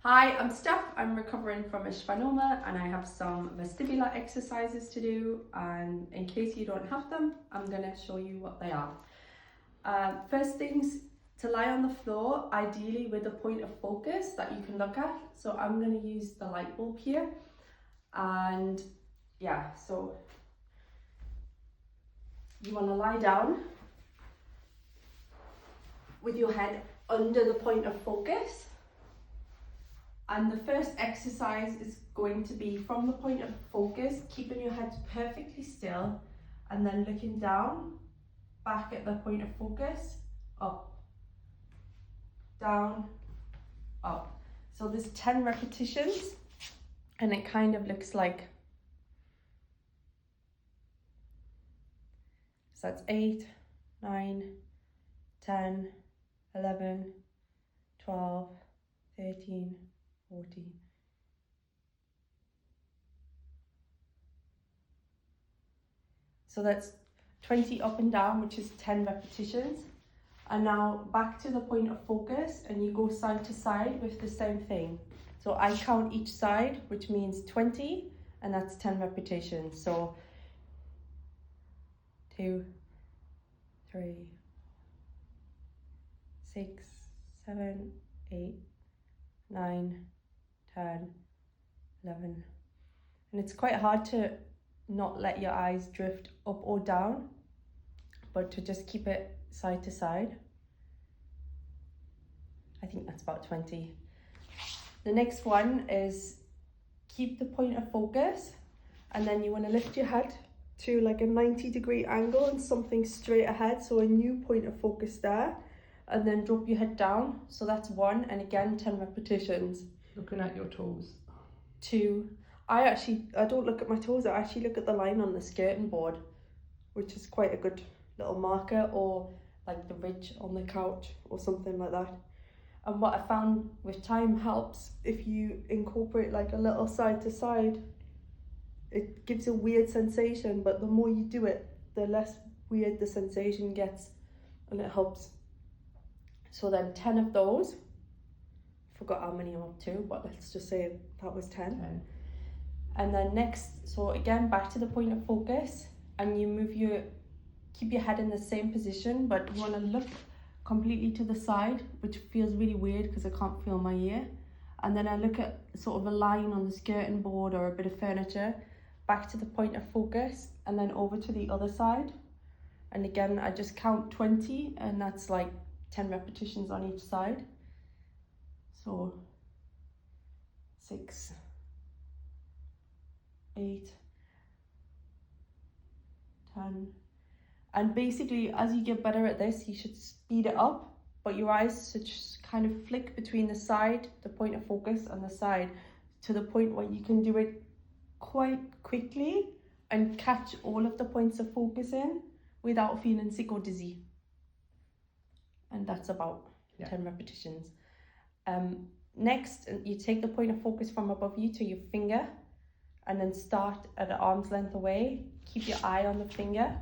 Hi, I'm Steph. I'm recovering from a Schwannoma and I have some vestibular exercises to do, and in case you don't have them, I'm going to show you what they are. First things, to lie on the floor, ideally with a point of focus that you can look at. So I'm going to use the light bulb here, and yeah, so you want to lie down with your head under the point of focus. And the first exercise is going to be from the point of focus, keeping your head perfectly still and then looking down, back at the point of focus, up, down, up. So there's 10 repetitions and it kind of looks like, so that's 8, 9, 10, 11, 12, 13, 14. So that's 20 up and down, which is 10 repetitions. And now back to the point of focus, and you go side to side with the same thing. So I count each side, which means 20, and that's 10 repetitions. So 2, 3, 6, 7, 8, 9, 10, 11. And it's quite hard to not let your eyes drift up or down, but to just keep it side to side. I think that's about 20. The next one is keep the point of focus, and then you want to lift your head to like a 90-degree angle and something straight ahead, so a new point of focus there, and then drop your head down. So that's 1, and again 10 repetitions. Looking at your toes. 2. I don't look at my toes, I actually look at the line on the skirting board, which is quite a good little marker, or like the ridge on the couch or something like that. And what I found with time helps if you incorporate like a little side to side. It gives a weird sensation, but the more you do it, the less weird the sensation gets, and it helps. So then 10 of those, forgot how many I'm up to, but let's just say that was 10. And then next, so again, back to the point of focus, and you keep your head in the same position, but you want to look completely to the side, which feels really weird because I can't feel my ear. And then I look at sort of a line on the skirting board or a bit of furniture, back to the point of focus, and then over to the other side. And again, I just count 20, and that's like 10 repetitions on each side. So 6, 8, 10. And basically, as you get better at this, you should speed it up, but your eyes should just kind of flick between the side, the point of focus, and the side, to the point where you can do it quite quickly and catch all of the points of focus in without feeling sick or dizzy. And that's about 10 repetitions. Next, you take the point of focus from above you to your finger, and then start at an arm's length away. Keep your eye on the finger,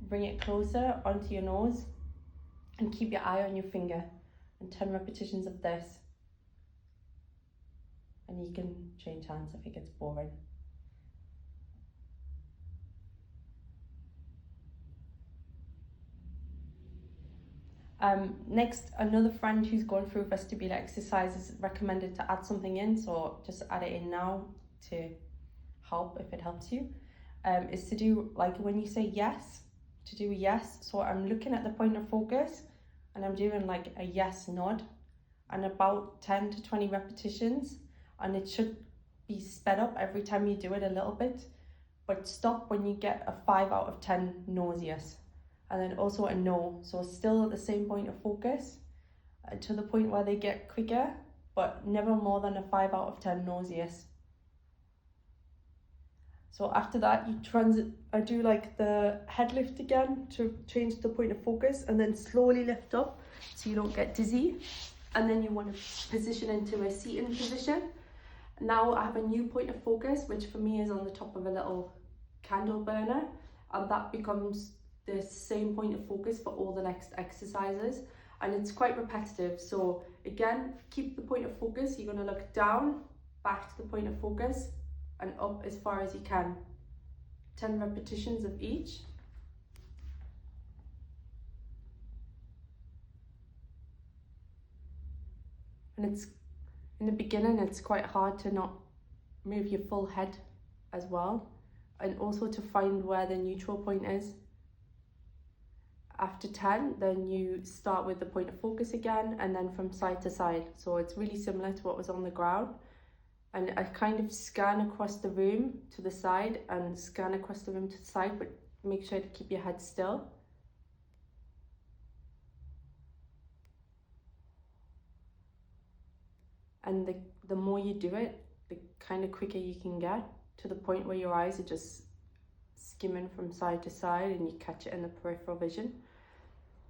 bring it closer onto your nose, and keep your eye on your finger, and 10 repetitions of this. And you can change hands if it gets boring. Next, another friend who's gone through vestibular exercises recommended to add something in, so just add it in now to help if it helps you, is to do, like when you say yes, to do a yes. So I'm looking at the point of focus and I'm doing like a yes nod, and about 10 to 20 repetitions, and it should be sped up every time you do it a little bit, but stop when you get a 5 out of 10 nauseous, and then also a no. So still at the same point of focus to the point where they get quicker, but never more than a 5 out of 10 nauseous. So after that, I do like the head lift again to change the point of focus, and then slowly lift up so you don't get dizzy. And then you want to position into a seating position. Now I have a new point of focus, which for me is on the top of a little candle burner, and that becomes the same point of focus for all the next exercises. And it's quite repetitive, so again, keep the point of focus. You're going to look down, back to the point of focus, and up as far as you can. 10 repetitions of each. And it's, in the beginning, it's quite hard to not move your full head as well, and also to find where the neutral point is. After 10, then you start with the point of focus again, and then from side to side. So it's really similar to what was on the ground. And I kind of scan across the room to the side and scan across the room to the side, but make sure to keep your head still. And the more you do it, the kind of quicker you can get to the point where your eyes are just skimming from side to side and you catch it in the peripheral vision.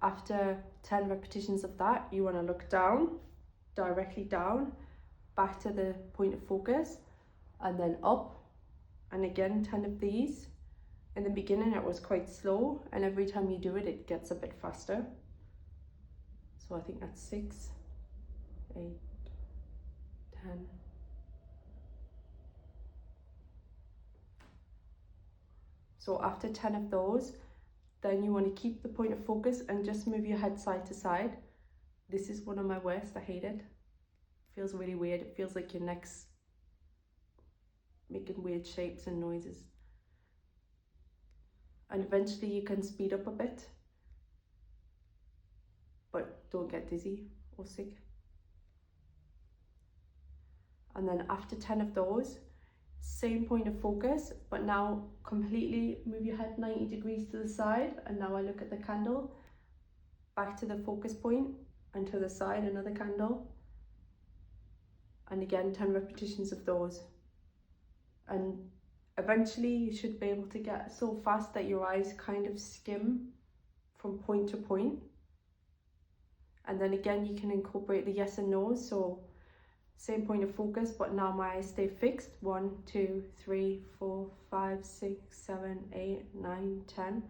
After 10 repetitions of that, you want to look down, directly down, back to the point of focus, and then up. And again, 10 of these. In the beginning it was quite slow, and every time you do it, it gets a bit faster. So I think that's 6, 8, 10. So after 10 of those, then you want to keep the point of focus and just move your head side to side. This is one of my worst, I hate it. Feels really weird. It feels like your neck's making weird shapes and noises. And eventually you can speed up a bit, but don't get dizzy or sick. And then after 10 of those, same point of focus, but now completely move your head 90 degrees to the side, and now I look at the candle, back to the focus point, and to the side another candle, and again 10 repetitions of those. And eventually you should be able to get so fast that your eyes kind of skim from point to point. And then again you can incorporate the yes and no's, so same point of focus, but now my eyes stay fixed. 1, 2, 3, 4, 5, 6, 7, 8, 9, 10.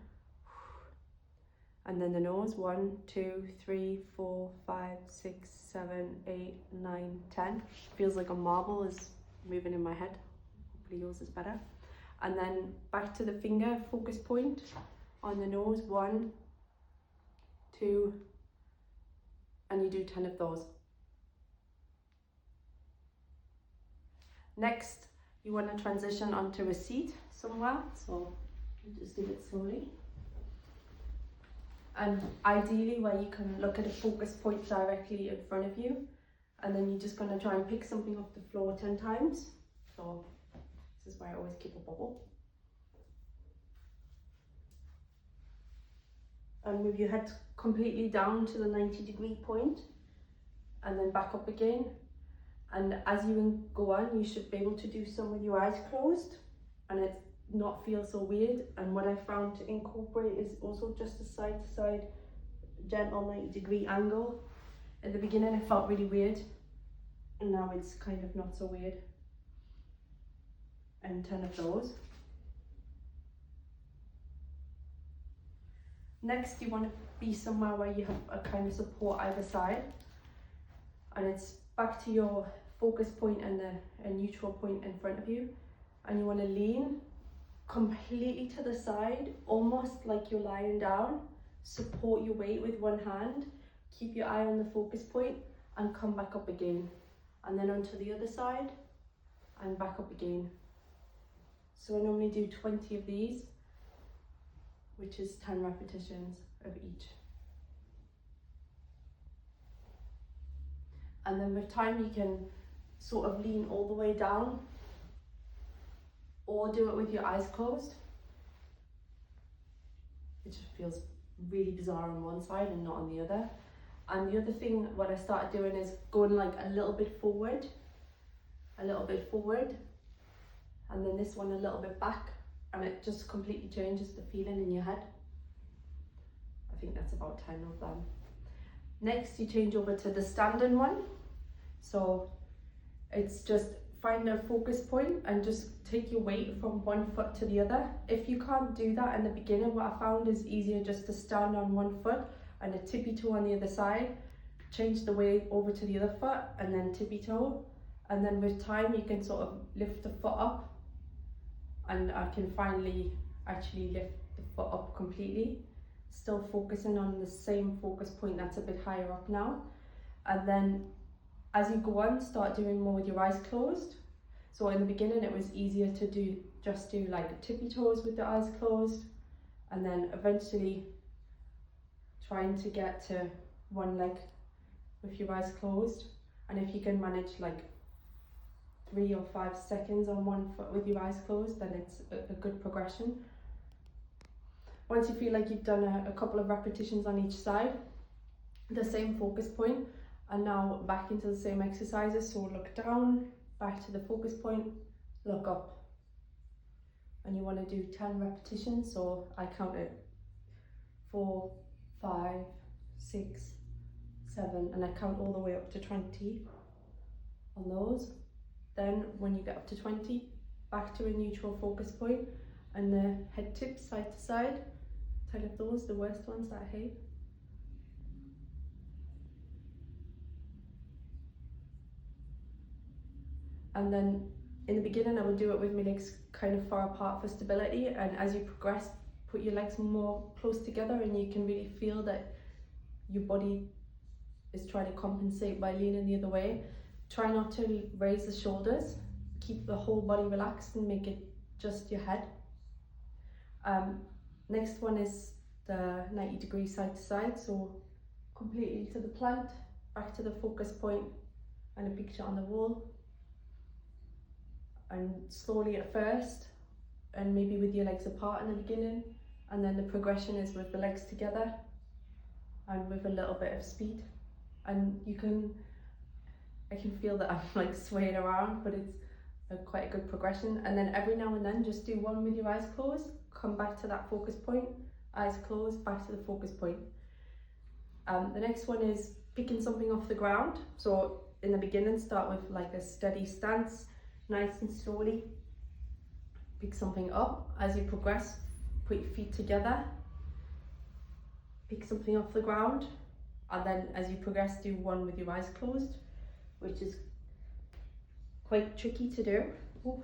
And then the nose. 1, 2, 3, 4, 5, 6, 7, 8, 9, 10. Feels like a marble is moving in my head. Hopefully yours is better. And then back to the finger focus point on the nose. 1, 2, and you do 10 of those. Next, you want to transition onto a seat somewhere, so you just do it slowly. And ideally where you can look at a focus point directly in front of you, and then you're just going to try and pick something off the floor 10 times. So this is why I always keep a bubble. And move your head completely down to the 90-degree point, and then back up again. And as you go on, you should be able to do some with your eyes closed and it not feel so weird. And what I found to incorporate is also just a side to side gentle 90-degree angle. In the beginning it felt really weird, and now it's kind of not so weird. And 10 of those. Next, you want to be somewhere where you have a kind of support either side, and it's back to your focus point and a neutral point in front of you, and you want to lean completely to the side, almost like you're lying down. Support your weight with one hand, keep your eye on the focus point, and come back up again, and then onto the other side and back up again. So I normally do 20 of these, which is 10 repetitions of each. And then with time you can sort of lean all the way down, or do it with your eyes closed. It just feels really bizarre on one side and not on the other. And the other thing, what I started doing is going like a little bit forward, and then this one a little bit back, and it just completely changes the feeling in your head. I think that's about 10 of them. Next, you change over to the standing one. So it's just find a focus point and just take your weight from one foot to the other. If you can't do that in the beginning, what I found is easier just to stand on one foot and a tippy toe on the other side, change the weight over to the other foot and then tippy toe, and then with time you can sort of lift the foot up, and I can finally actually lift the foot up completely, still focusing on the same focus point that's a bit higher up now. And then as you go on, start doing more with your eyes closed. So in the beginning it was easier to just do like tippy toes with the eyes closed, and then eventually trying to get to one leg with your eyes closed. And if you can manage like 3 or 5 seconds on one foot with your eyes closed, then it's a good progression. Once you feel like you've done a couple of repetitions on each side, the same focus point, and now back into the same exercises. So look down, back to the focus point, look up. And you want to do 10 repetitions, so I count it 4, 5, 6, 7, and I count all the way up to 20 on those. Then when you get up to 20, back to a neutral focus point, and the head tips side to side. Tell if those, the worst ones that I hate. And then in the beginning I would do it with my legs kind of far apart for stability, and as you progress, put your legs more close together, and you can really feel that your body is trying to compensate by leaning the other way. Try not to raise the shoulders, keep the whole body relaxed and make it just your head. Next one is the 90-degree side to side, so completely to the plant, back to the focus point, and a picture on the wall. And slowly at first, and maybe with your legs apart in the beginning, and then the progression is with the legs together and with a little bit of speed. And I can feel that I'm like swaying around, but it's quite a good progression. And then every now and then just do one with your eyes closed, come back to that focus point, eyes closed, back to the focus point. The next one is picking something off the ground. So in the beginning, start with like a steady stance, nice and slowly pick something up. As you progress, put your feet together, pick something off the ground, and then as you progress, do one with your eyes closed, which is quite tricky to do. Ooh.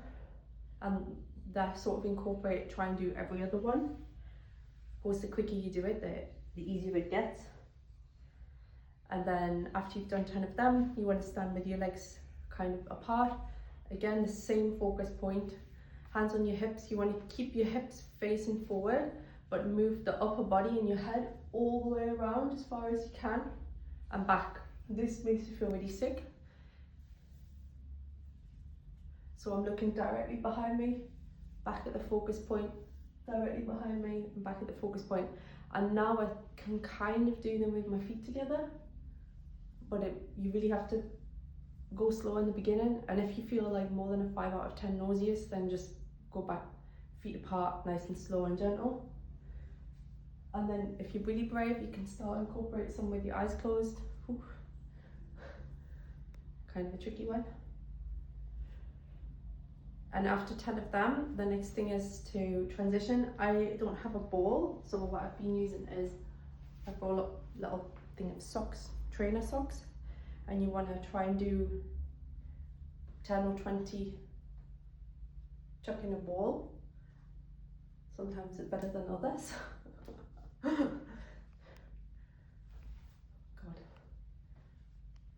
And that sort of incorporate, try and do every other one. Of course, the quicker you do it, the easier it gets. And then after you've done 10 of them, you want to stand with your legs kind of apart. Again, the same focus point, hands on your hips. You want to keep your hips facing forward, but move the upper body and your head all the way around as far as you can and back. This makes you feel really sick. So I'm looking directly behind me, back at the focus point, directly behind me, and back at the focus point. And now I can kind of do them with my feet together, but you really have to go slow in the beginning. And if you feel like more than a 5 out of 10 nauseous, then just go back, feet apart, nice and slow and gentle. And then if you're really brave, you can start incorporate some with your eyes closed. Whew. Kind of a tricky one. And after 10 of them, the next thing is to transition. I don't have a ball, so what I've been using is a roll up little thing of socks, trainer socks, and you want to try and do 10 or 20 chuck in a ball. Sometimes it's better than others. God.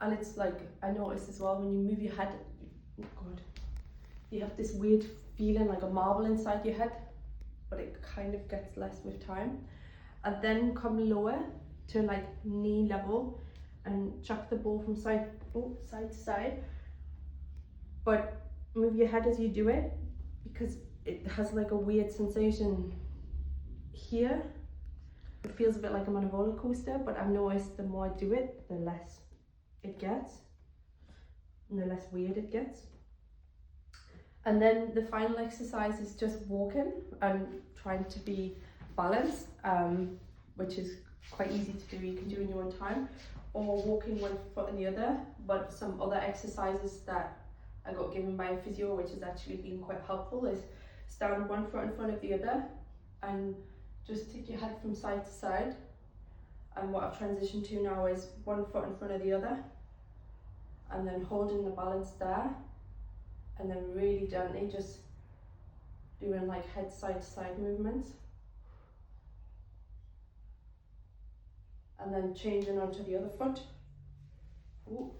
And it's like, I noticed as well, when you move your head, God, you have this weird feeling like a marble inside your head, but it kind of gets less with time. And then come lower to like knee level and chuck the ball from side to side, but move your head as you do it, because it has like a weird sensation here. It feels a bit like I'm on a roller coaster, but I've noticed the more I do it, the less it gets and the less weird it gets. And then the final exercise is just walking and trying to be balanced, which is quite easy to do. You can do in your own time, or walking one foot in the other. But some other exercises that I got given by a physio, which has actually been quite helpful, is stand one foot in front of the other and just take your head from side to side And what I've transitioned to now is one foot in front of the other, and then holding the balance there, and then really gently just doing like head side to side movements, and then changing onto the other foot. Ooh.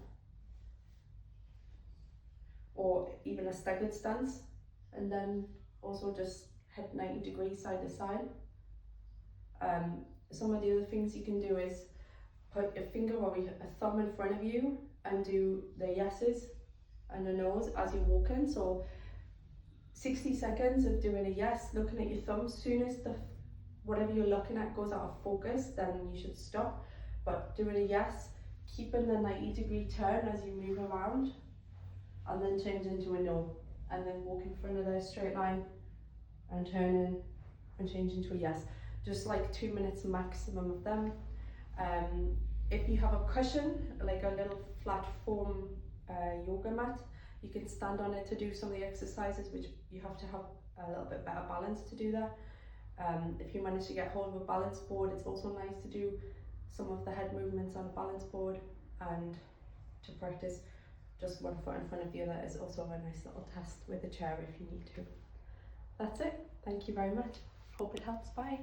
Or even a staggered stance, and then also just head 90 degrees side to side. Some of the other things you can do is put your finger or a thumb in front of you and do the yeses and the no's as you're walking. So 60 seconds of doing a yes, looking at your thumb. Soon as whatever you're looking at goes out of focus, then you should stop. But doing a yes, keeping the 90-degree turn as you move around, and then change into a no, and then walk in front of the straight line and turning and change into a yes. Just like 2 minutes maximum of them. If you have a cushion, like a little flat foam yoga mat, you can stand on it to do some of the exercises, which you have to have a little bit better balance to do that. If you manage to get hold of a balance board, it's also nice to do some of the head movements on a balance board, and to practice just one foot in front of the other is also a nice little test with a chair if you need to. That's it. Thank you very much. Hope it helps. Bye.